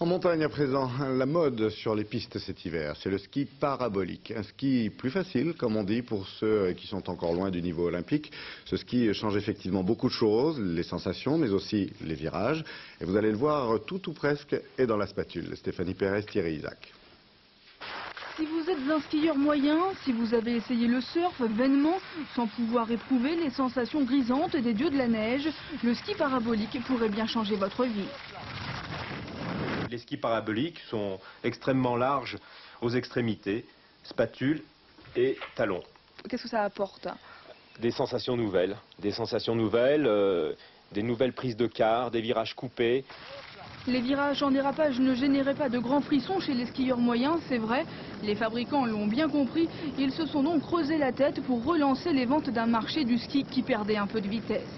En montagne à présent, la mode sur les pistes cet hiver, c'est le ski parabolique. Un ski plus facile, comme on dit, pour ceux qui sont encore loin du niveau olympique. Ce ski change effectivement beaucoup de choses, les sensations, mais aussi les virages. Et vous allez le voir, tout ou presque est dans la spatule. Stéphanie Pérez, Thierry Isaac. Si vous êtes un skieur moyen, si vous avez essayé le surf vainement, sans pouvoir éprouver les sensations grisantes des dieux de la neige, le ski parabolique pourrait bien changer votre vie. Les skis paraboliques sont extrêmement larges aux extrémités, spatules et talons. Qu'est-ce que ça apporte? Des sensations nouvelles, des nouvelles prises de quart, des virages coupés. Les virages en dérapage ne généraient pas de grands frissons chez les skieurs moyens, c'est vrai. Les fabricants l'ont bien compris. Ils se sont donc creusé la tête pour relancer les ventes d'un marché du ski qui perdait un peu de vitesse.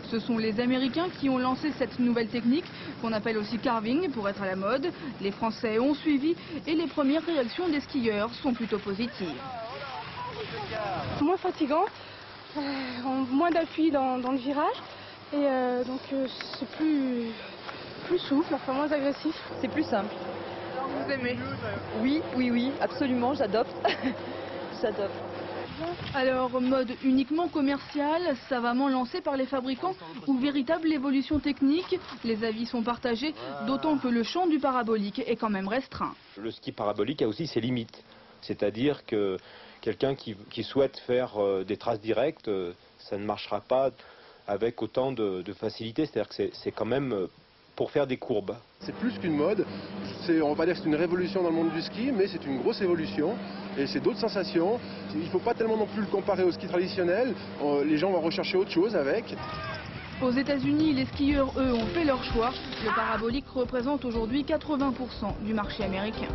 Ce sont les Américains qui ont lancé cette nouvelle technique, qu'on appelle aussi carving pour être à la mode. Les Français ont suivi et les premières réactions des skieurs sont plutôt positives. Moins fatigant, moins d'appui dans le virage et donc c'est plus souple, enfin moins agressif. C'est plus simple. Alors vous aimez? Oui, absolument, j'adopte. J'adopte. Alors, mode uniquement commercial, savamment lancé par les fabricants ou véritable évolution technique? Les avis sont partagés, d'autant que le champ du parabolique est quand même restreint. Le ski parabolique a aussi ses limites. C'est-à-dire que quelqu'un qui souhaite faire des traces directes, ça ne marchera pas avec autant de facilité. C'est-à-dire que c'est quand même pour faire des courbes. C'est plus qu'une mode, on va pas dire que c'est une révolution dans le monde du ski, mais c'est une grosse évolution et c'est d'autres sensations. Il ne faut pas tellement non plus le comparer au ski traditionnel, les gens vont rechercher autre chose avec. Aux États-Unis, les skieurs, eux, ont fait leur choix. Le parabolique représente aujourd'hui 80% du marché américain.